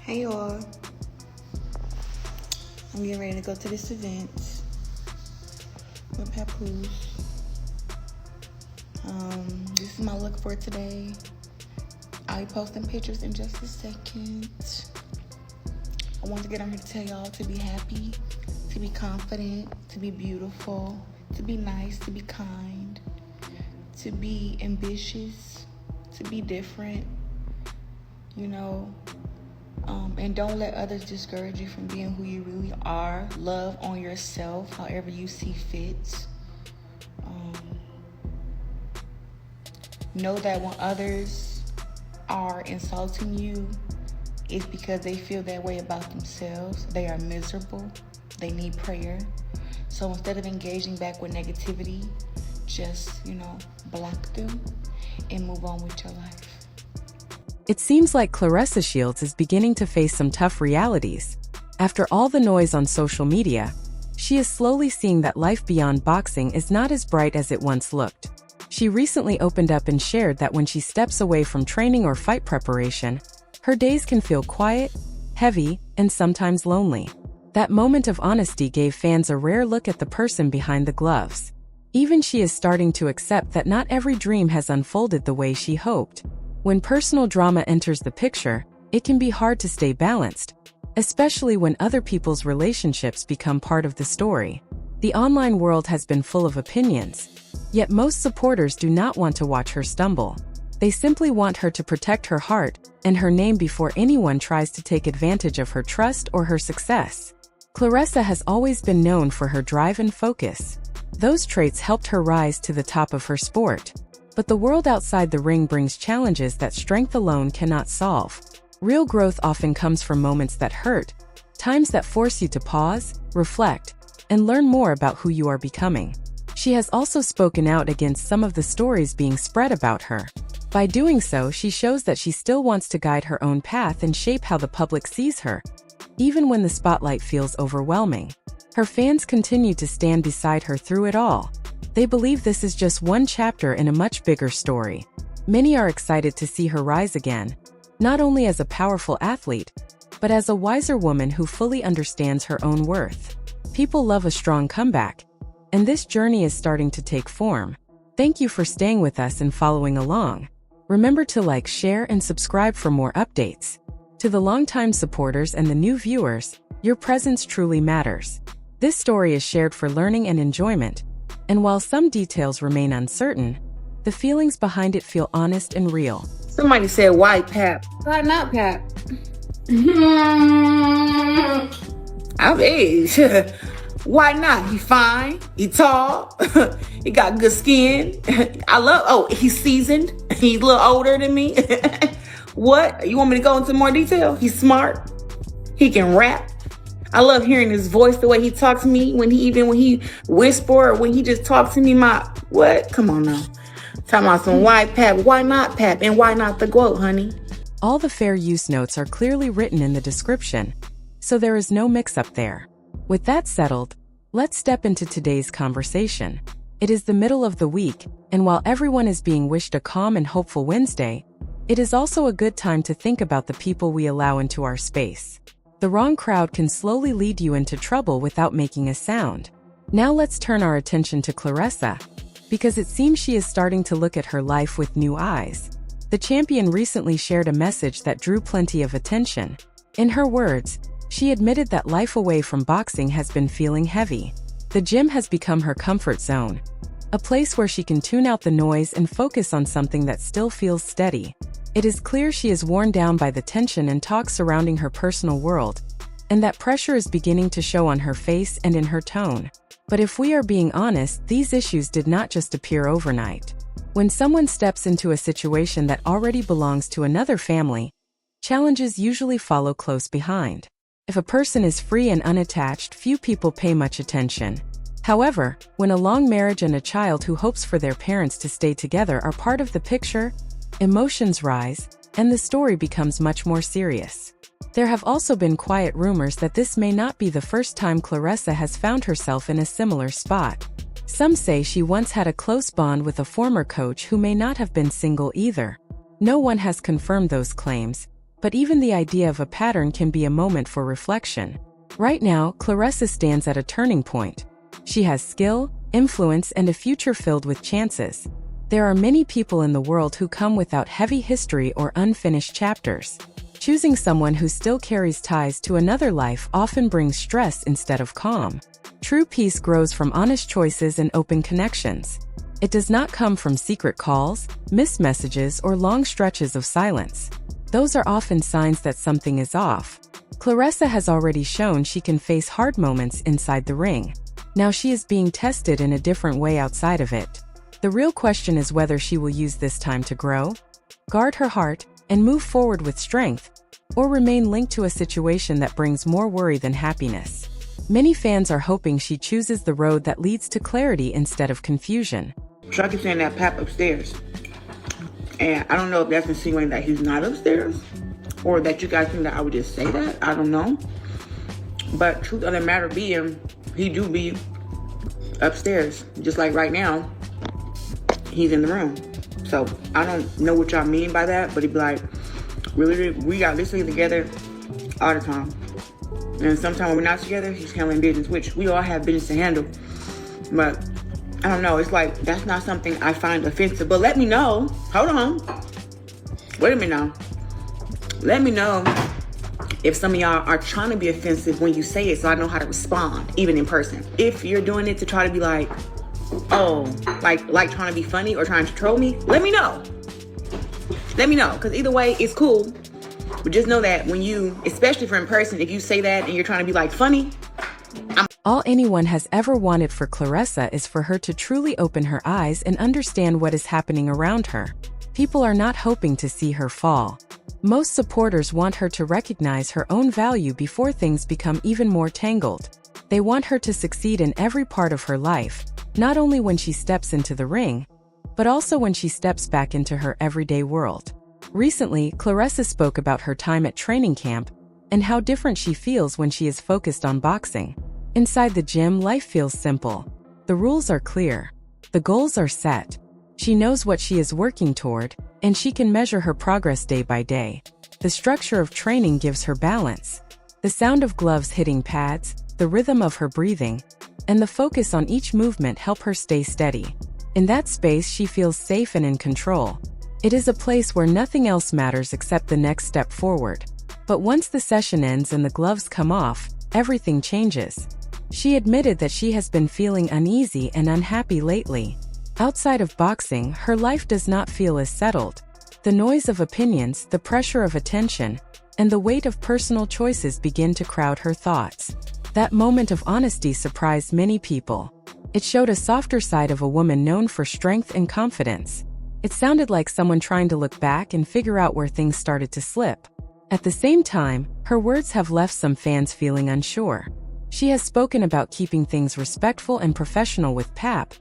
Hey y'all, I'm getting ready to go to this event with Papoose. This is my look for today. I'll be posting pictures in just a second. I want to get on here to tell y'all to be happy, to be confident, to be beautiful, to be nice, to be kind, to be ambitious, to be different, and don't let others discourage you from being who you really are. Love on yourself however you see fit. Know that when others are insulting you, it's because they feel that way about themselves. They are miserable. They need prayer. So instead of engaging back with negativity, just, block them and move on with your life. It seems like Claressa Shields is beginning to face some tough realities. After all the noise on social media, she is slowly seeing that life beyond boxing is not as bright as it once looked. She recently opened up and shared that when she steps away from training or fight preparation, her days can feel quiet, heavy, and sometimes lonely. That moment of honesty gave fans a rare look at the person behind the gloves. Even she is starting to accept that not every dream has unfolded the way she hoped. When personal drama enters the picture, it can be hard to stay balanced, especially when other people's relationships become part of the story. The online world has been full of opinions, yet most supporters do not want to watch her stumble. They simply want her to protect her heart and her name before anyone tries to take advantage of her trust or her success. Claressa has always been known for her drive and focus. Those traits helped her rise to the top of her sport. But the world outside the ring brings challenges that strength alone cannot solve. Real growth often comes from moments that hurt, times that force you to pause, reflect, and learn more about who you are becoming. She has also spoken out against some of the stories being spread about her. By doing so, she shows that she still wants to guide her own path and shape how the public sees her, even when the spotlight feels overwhelming. Her fans continue to stand beside her through it all. They believe this is just one chapter in a much bigger story. Many are excited to see her rise again, not only as a powerful athlete, but as a wiser woman who fully understands her own worth. People love a strong comeback, and this journey is starting to take form. Thank you for staying with us and following along. Remember to like, share, and subscribe for more updates. To the longtime supporters and the new viewers, your presence truly matters. This story is shared for learning and enjoyment, and while some details remain uncertain, the feelings behind it feel honest and real. Somebody said, why Pap? Why not Pap? I mean, why not? He fine, he tall, he got good skin. He's seasoned. He's a little older than me. What? You want me to go into more detail? He's smart. He can rap. I love hearing his voice, the way he talks to me, when he whisper, or when he just talks to me, what? Come on now. Talking about some why Pap, why not Pap, and why not the GOAT, honey? All the fair use notes are clearly written in the description, so there is no mix-up there. With that settled, let's step into today's conversation. It is the middle of the week, and while everyone is being wished a calm and hopeful Wednesday, it is also a good time to think about the people we allow into our space. The wrong crowd can slowly lead you into trouble without making a sound. Now let's turn our attention to Claressa, because it seems she is starting to look at her life with new eyes. The champion recently shared a message that drew plenty of attention. In her words, she admitted that life away from boxing has been feeling heavy. The gym has become her comfort zone, a place where she can tune out the noise and focus on something that still feels steady. It is clear she is worn down by the tension and talk surrounding her personal world, and that pressure is beginning to show on her face and in her tone. But if we are being honest, these issues did not just appear overnight. When someone steps into a situation that already belongs to another family, challenges usually follow close behind. If a person is free and unattached, few people pay much attention. However, when a long marriage and a child who hopes for their parents to stay together are part of the picture, emotions rise, and the story becomes much more serious. There have also been quiet rumors that this may not be the first time Claressa has found herself in a similar spot. Some say she once had a close bond with a former coach who may not have been single either. No one has confirmed those claims, but even the idea of a pattern can be a moment for reflection. Right now, Claressa stands at a turning point. She has skill, influence, and a future filled with chances. There are many people in the world who come without heavy history or unfinished chapters. Choosing someone who still carries ties to another life often brings stress instead of calm. True peace grows from honest choices and open connections. It does not come from secret calls, missed messages, or long stretches of silence. Those are often signs that something is off. Claressa has already shown she can face hard moments inside the ring. Now she is being tested in a different way outside of it. The real question is whether she will use this time to grow, guard her heart, and move forward with strength, or remain linked to a situation that brings more worry than happiness. Many fans are hoping she chooses the road that leads to clarity instead of confusion. So I keep saying that Pap upstairs. And I don't know if that's insinuating that he's not upstairs, or that you guys think that I would just say that. I don't know. But truth of the matter being, he do be upstairs. Just like right now, he's in the room. So I don't know what y'all mean by that, but he'd be like, really, we got listening together all the time. And sometimes when we're not together, he's handling business, which we all have business to handle. But I don't know, it's like, that's not something I find offensive. But let me know, hold on. Wait a minute now. Let me know if some of y'all are trying to be offensive when you say it, so I know how to respond, even in person. If you're doing it to try to be like, oh, like trying to be funny or trying to troll me, let me know. Let me know, because either way, it's cool. But just know that when you, especially for in person, if you say that and you're trying to be like funny, all anyone has ever wanted for Claressa is for her to truly open her eyes and understand what is happening around her. People are not hoping to see her fall. Most supporters want her to recognize her own value before things become even more tangled. They want her to succeed in every part of her life, not only when she steps into the ring, but also when she steps back into her everyday world. Recently, Claressa spoke about her time at training camp and how different she feels when she is focused on boxing. Inside the gym, life feels simple. The rules are clear. The goals are set. She knows what she is working toward, and she can measure her progress day by day. The structure of training gives her balance. The sound of gloves hitting pads, the rhythm of her breathing, and the focus on each movement help her stay steady. In that space, she feels safe and in control. It is a place where nothing else matters except the next step forward. But once the session ends and the gloves come off, everything changes. She admitted that she has been feeling uneasy and unhappy lately. Outside of boxing, her life does not feel as settled. The noise of opinions, the pressure of attention, and the weight of personal choices begin to crowd her thoughts. That moment of honesty surprised many people. It showed a softer side of a woman known for strength and confidence. It sounded like someone trying to look back and figure out where things started to slip. At the same time, her words have left some fans feeling unsure. She has spoken about keeping things respectful and professional with Pap,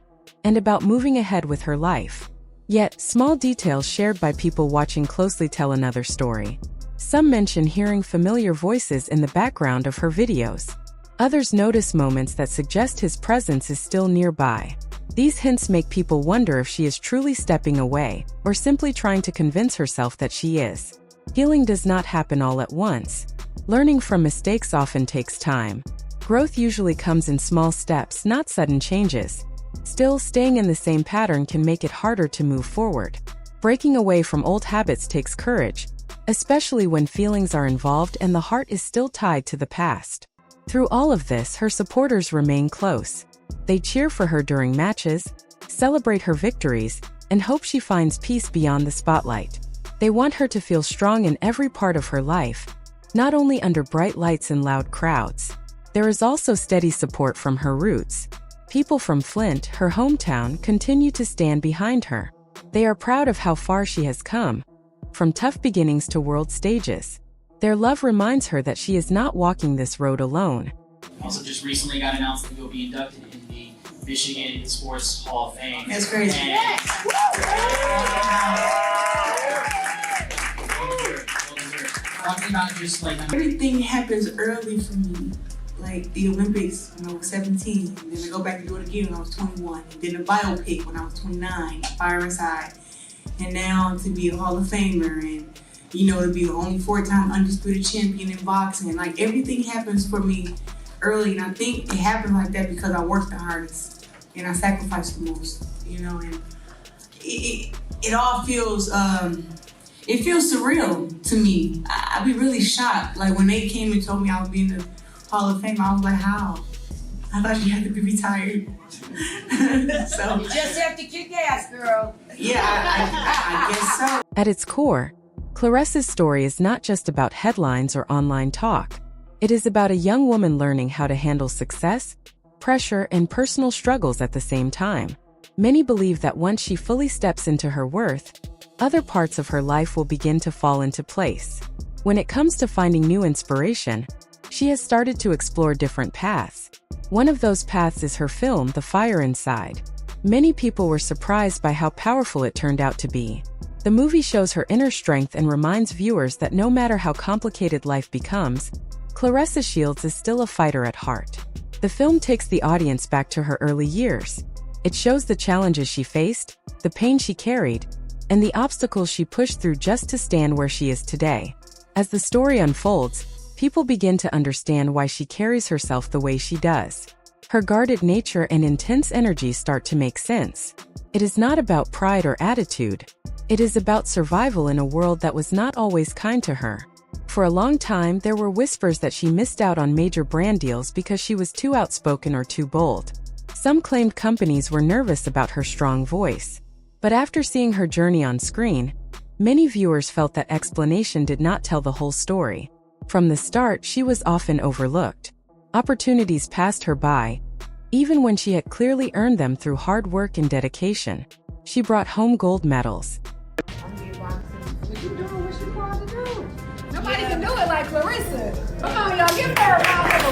and about moving ahead with her life. Yet, small details shared by people watching closely tell another story. Some mention hearing familiar voices in the background of her videos. Others notice moments that suggest his presence is still nearby. These hints make people wonder if she is truly stepping away, or simply trying to convince herself that she is. Healing does not happen all at once. Learning from mistakes often takes time. Growth usually comes in small steps, not sudden changes. Still, staying in the same pattern can make it harder to move forward. Breaking away from old habits takes courage, especially when feelings are involved and the heart is still tied to the past. Through all of this, her supporters remain close. They cheer for her during matches, celebrate her victories, and hope she finds peace beyond the spotlight. They want her to feel strong in every part of her life, not only under bright lights and loud crowds. There is also steady support from her roots. People from Flint, her hometown, continue to stand behind her. They are proud of how far she has come, from tough beginnings to world stages. Their love reminds her that she is not walking this road alone. Also just recently got announced that you'll be inducted in the Michigan Sports Hall of Fame. That's crazy. Talking about just like Everything happens early for me. Like the Olympics when I was 17, and then I go back and do it again when I was 21, and then the biopic when I was 29, Fire Inside, and now to be a Hall of Famer and to be the only 4-time undisputed champion in boxing. Like, everything happens for me early, and I think it happened like that because I worked the hardest and I sacrificed the most, and it all feels, it feels surreal to me. I'd be really shocked. Like, when they came and told me I would be in the Hall of Fame, I was like, how? I thought you had to be retired. So, you just have to kick ass, girl. Yeah, I guess so. At its core, Claressa's story is not just about headlines or online talk. It is about a young woman learning how to handle success, pressure, and personal struggles at the same time. Many believe that once she fully steps into her worth, other parts of her life will begin to fall into place. When it comes to finding new inspiration, she has started to explore different paths. One of those paths is her film, The Fire Inside. Many people were surprised by how powerful it turned out to be. The movie shows her inner strength and reminds viewers that no matter how complicated life becomes, Claressa Shields is still a fighter at heart. The film takes the audience back to her early years. It shows the challenges she faced, the pain she carried, and the obstacles she pushed through just to stand where she is today. As the story unfolds, people begin to understand why she carries herself the way she does. Her guarded nature and intense energy start to make sense. It is not about pride or attitude. It is about survival in a world that was not always kind to her. For a long time, there were whispers that she missed out on major brand deals because she was too outspoken or too bold. Some claimed companies were nervous about her strong voice. But after seeing her journey on screen, many viewers felt that explanation did not tell the whole story. From the start, she was often overlooked. Opportunities passed her by, even when she had clearly earned them through hard work and dedication. She brought home gold medals. What you doing what you called to do? Nobody can do it like Claressa. Come on, y'all, give her a round of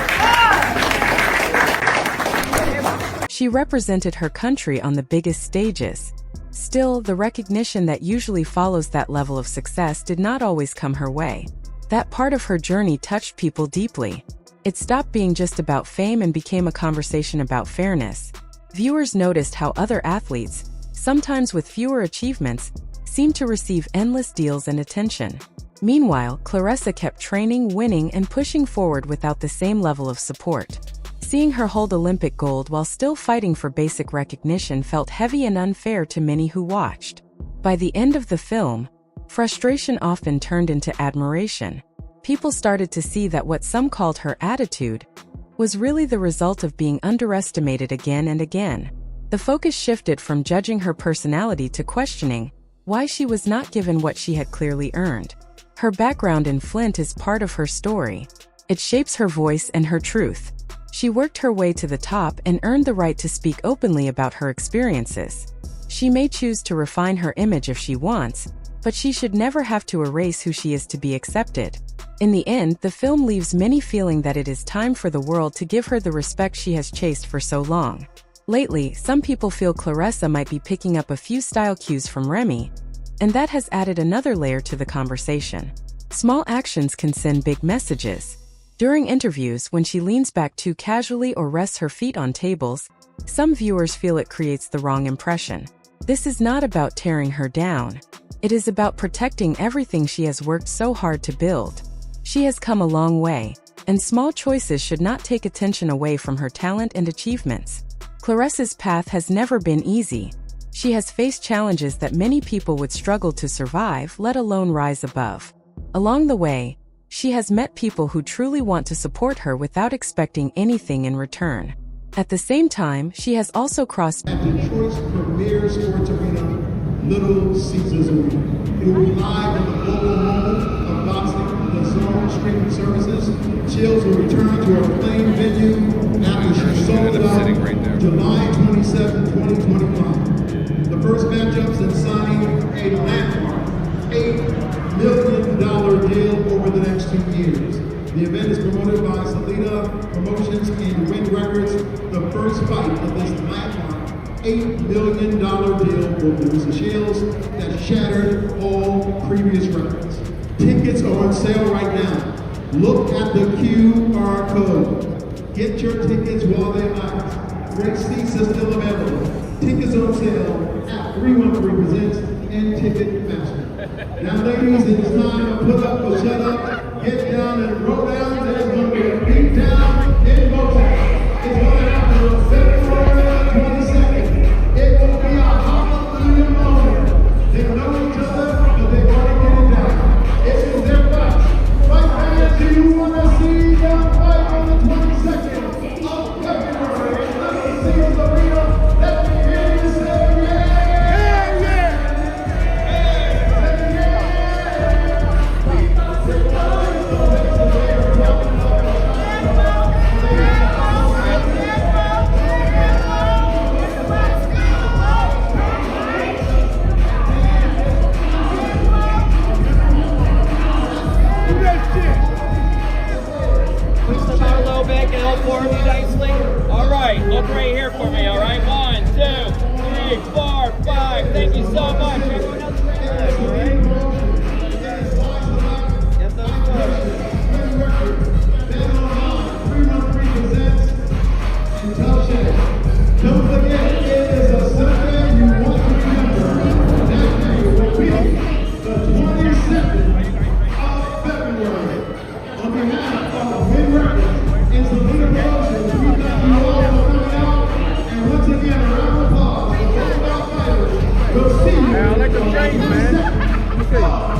applause. She represented her country on the biggest stages. Still, the recognition that usually follows that level of success did not always come her way. That part of her journey touched people deeply. It stopped being just about fame and became a conversation about fairness. Viewers noticed how other athletes, sometimes with fewer achievements, seemed to receive endless deals and attention. Meanwhile, Claressa kept training, winning, and pushing forward without the same level of support. Seeing her hold Olympic gold while still fighting for basic recognition felt heavy and unfair to many who watched. By the end of the film, frustration often turned into admiration. People started to see that what some called her attitude was really the result of being underestimated again and again. The focus shifted from judging her personality to questioning why she was not given what she had clearly earned. Her background in Flint is part of her story. It shapes her voice and her truth. She worked her way to the top and earned the right to speak openly about her experiences. She may choose to refine her image if she wants, but she should never have to erase who she is to be accepted. In the end, the film leaves many feeling that it is time for the world to give her the respect she has chased for so long. Lately, some people feel Claressa might be picking up a few style cues from Remy, and that has added another layer to the conversation. Small actions can send big messages. During interviews, when she leans back too casually or rests her feet on tables, some viewers feel it creates the wrong impression. This is not about tearing her down. It is about protecting everything she has worked so hard to build. She has come a long way, and small choices should not take attention away from her talent and achievements. Claressa's path has never been easy. She has faced challenges that many people would struggle to survive, let alone rise above. Along the way, she has met people who truly want to support her without expecting anything in return. At the same time, she has also crossed at Detroit's premier sports arena, Little Caesars Arena. It will be live in the global moment of boxing. The Zone streaming services. Shields will return to our playing venue after she sold out July 27, 2021. The first matchups in signing a landmark $8 million deal over the next 2 years. The event is promoted by Salida Promotions and Win Records. The first fight of this landmark $8 million deal for Claressa Shields that shattered all previous records. Tickets are on sale right now. Look at the QR code. Get your tickets while they're out. Great seats are still available. Tickets on sale at 313 Presents and Ticketmaster. Now, ladies, it is time to put up or shut up, get down and roll down. There's going to be a beat down in motion. It's going to happen on February 22nd. It will be a hallelujah moment. They know each other, but they want to get it down. It is their fight. Fight fans, do you want to see them fight on the 22nd of February in Little Caesars Arena? Let me hear you say yeah! Push them out a little bit, get all four of you nicely. All right, look right here for me, all right? 1, 2, 3, 4, 5. Thank you so much. Everyone else is right there, all right? Get those photos. Don't forget, it is a Sunday you want to remember. That day will be the 22nd of February. On behalf of Big Records and Selena Promotions, we thank you all for coming out. And once again, a round of applause for both of our fighters. We'll see you on the 22nd of February.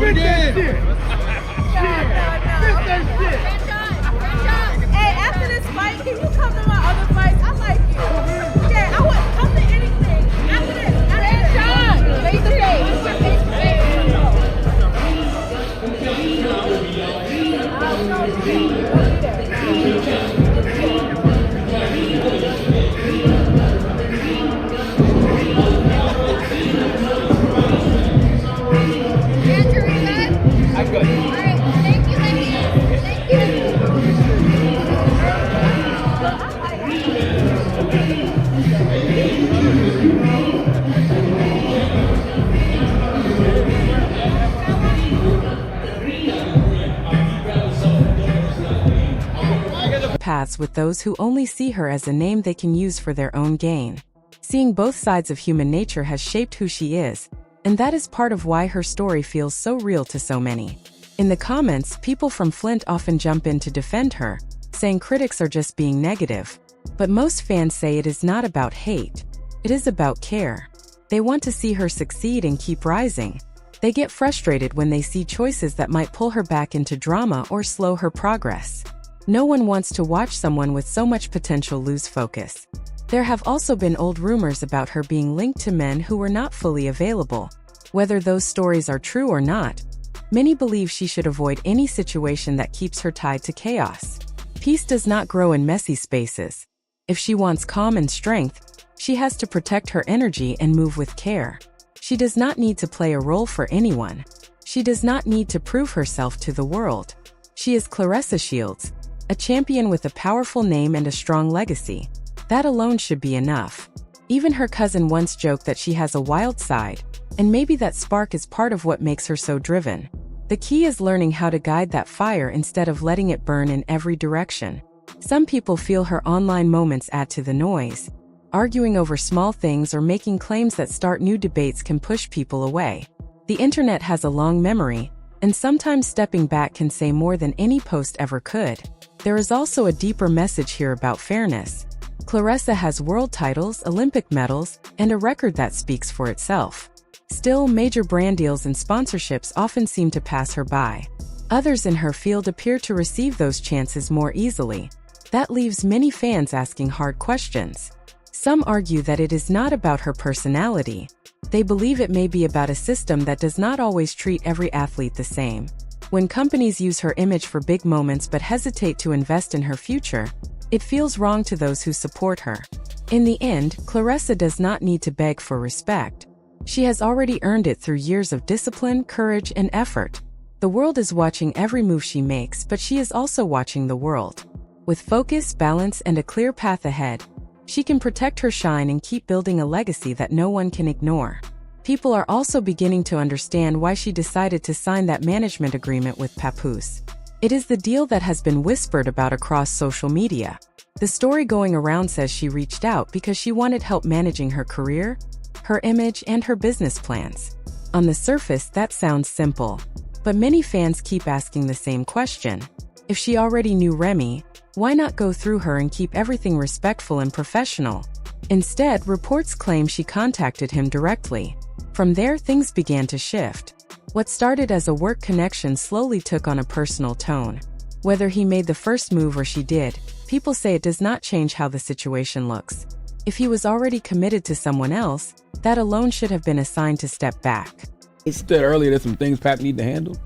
We did it! Hey, after this fight, can you come to my other fights? I like you. Yeah, I would come to anything. After this, John, face to face. I'm good. All right, thank you, Thank you. Paths with those who only see her as a name they can use for their own gain. Seeing both sides of human nature has shaped who she is, and that is part of why her story feels so real to so many. In the comments, people from Flint often jump in to defend her, saying critics are just being negative. But most fans say it is not about hate. It is about care. They want to see her succeed and keep rising. They get frustrated when they see choices that might pull her back into drama or slow her progress. No one wants to watch someone with so much potential lose focus. There have also been old rumors about her being linked to men who were not fully available. Whether those stories are true or not, many believe she should avoid any situation that keeps her tied to chaos. Peace does not grow in messy spaces. If she wants calm and strength, she has to protect her energy and move with care. She does not need to play a role for anyone. She does not need to prove herself to the world. She is Claressa Shields, a champion with a powerful name and a strong legacy. That alone should be enough. Even her cousin once joked that she has a wild side, and maybe that spark is part of what makes her so driven. The key is learning how to guide that fire instead of letting it burn in every direction. Some people feel her online moments add to the noise. Arguing over small things or making claims that start new debates can push people away. The internet has a long memory, and sometimes stepping back can say more than any post ever could. There is also a deeper message here about fairness. Claressa has world titles, Olympic medals, and a record that speaks for itself. Still, major brand deals and sponsorships often seem to pass her by. Others in her field appear to receive those chances more easily. That leaves many fans asking hard questions. Some argue that it is not about her personality. They believe it may be about a system that does not always treat every athlete the same. When companies use her image for big moments but hesitate to invest in her future, it feels wrong to those who support her. In the end, Claressa does not need to beg for respect. She has already earned it through years of discipline, courage, and effort. The world is watching every move she makes, but she is also watching the world. With focus, balance, and a clear path ahead, she can protect her shine and keep building a legacy that no one can ignore. People are also beginning to understand why she decided to sign that management agreement with Papoose. It is the deal that has been whispered about across social media. The story going around says she reached out because she wanted help managing her career, her image, and her business plans. On the surface, that sounds simple, but many fans keep asking the same question. If she already knew Remy, why not go through her and keep everything respectful and professional? Instead, reports claim she contacted him directly. From there, things began to shift. What started as a work connection slowly took on a personal tone. Whether he made the first move or she did, people say it does not change how the situation looks. If he was already committed to someone else, that alone should have been a sign to step back. You said earlier there's some things Pap need to handle.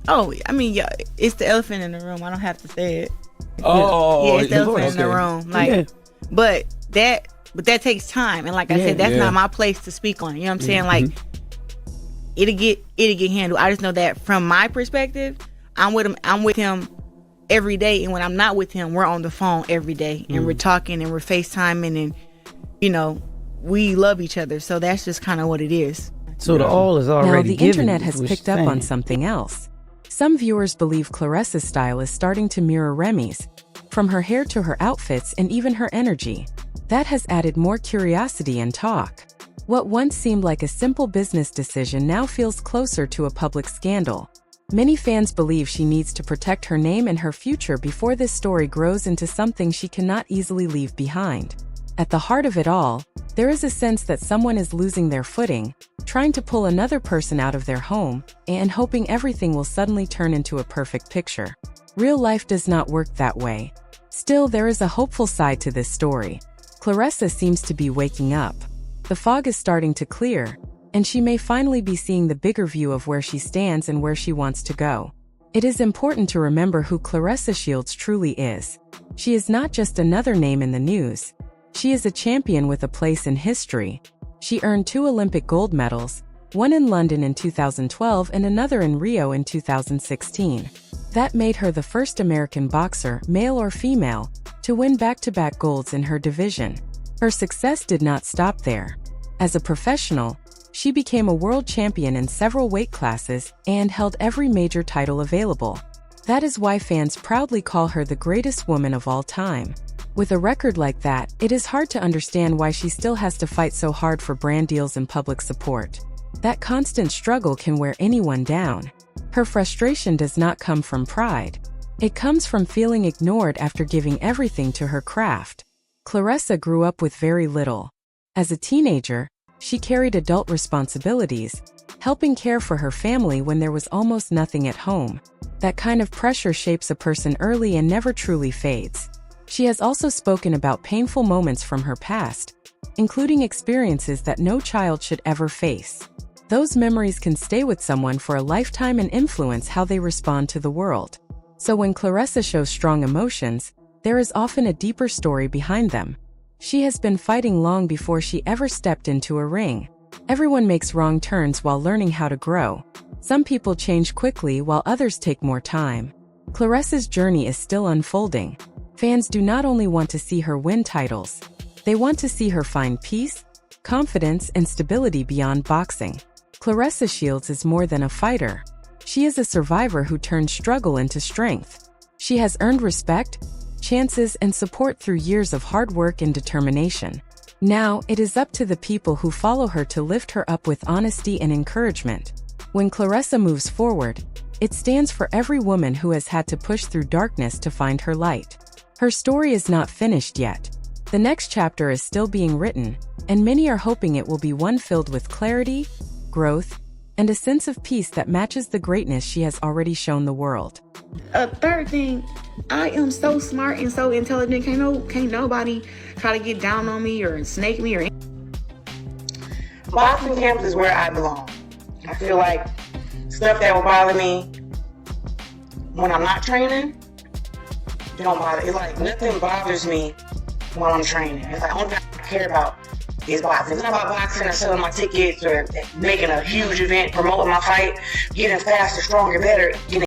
Oh, I mean, yeah, it's the elephant in the room. I don't have to say it. Oh, yeah, it's the elephant in the room. Like, yeah. but that takes time, and like I said, that's not my place to speak on. You know what I'm saying? Like, it'll get handled. I just know that from my perspective, I'm with him every day, and when I'm not with him, we're on the phone every day, and we're talking and we're FaceTiming, and you know, we love each other. So that's just kind of what it is. So the all is already Now, the internet has picked up on something else. Some viewers believe Claressa's style is starting to mirror Remy's, from her hair to her outfits and even her energy. That has added more curiosity and talk. What once seemed like a simple business decision now feels closer to a public scandal. Many fans believe she needs to protect her name and her future before this story grows into something she cannot easily leave behind. At the heart of it all, there is a sense that someone is losing their footing, trying to pull another person out of their home, and hoping everything will suddenly turn into a perfect picture. Real life does not work that way. Still, there is a hopeful side to this story. Claressa seems to be waking up. The fog is starting to clear, and she may finally be seeing the bigger view of where she stands and where she wants to go. It is important to remember who Claressa Shields truly is. She is not just another name in the news. She is a champion with a place in history. She earned 2 Olympic gold medals, one in London in 2012 and another in Rio in 2016. That made her the first American boxer, male or female, to win back-to-back golds in her division. Her success did not stop there. As a professional, she became a world champion in several weight classes and held every major title available. That is why fans proudly call her the greatest woman of all time. With a record like that, it is hard to understand why she still has to fight so hard for brand deals and public support. That constant struggle can wear anyone down. Her frustration does not come from pride. It comes from feeling ignored after giving everything to her craft. Claressa grew up with very little. As a teenager, she carried adult responsibilities, helping care for her family when there was almost nothing at home. That kind of pressure shapes a person early and never truly fades. She has also spoken about painful moments from her past, including experiences that no child should ever face. Those memories can stay with someone for a lifetime and influence how they respond to the world. So when Claressa shows strong emotions, there is often a deeper story behind them. She has been fighting long before she ever stepped into a ring. Everyone makes wrong turns while learning how to grow. Some people change quickly while others take more time. Claressa's journey is still unfolding. Fans do not only want to see her win titles, they want to see her find peace, confidence, and stability beyond boxing. Claressa Shields is more than a fighter. She is a survivor who turned struggle into strength. She has earned respect, chances, and support through years of hard work and determination. Now, it is up to the people who follow her to lift her up with honesty and encouragement. When Claressa moves forward, it stands for every woman who has had to push through darkness to find her light. Her story is not finished yet. The next chapter is still being written, and many are hoping it will be one filled with clarity, growth, and a sense of peace that matches the greatness she has already shown the world. Third thing, I am so smart and so intelligent. Can't nobody try to get down on me or snake me or anything. Boxing camps is where I belong. I feel like stuff that will bother me when I'm not training, don't bother. It's like nothing bothers me while I'm training. It's like only thing I care about is boxing. It's not about boxing or selling my tickets or making a huge event, promoting my fight, getting faster, stronger, better, getting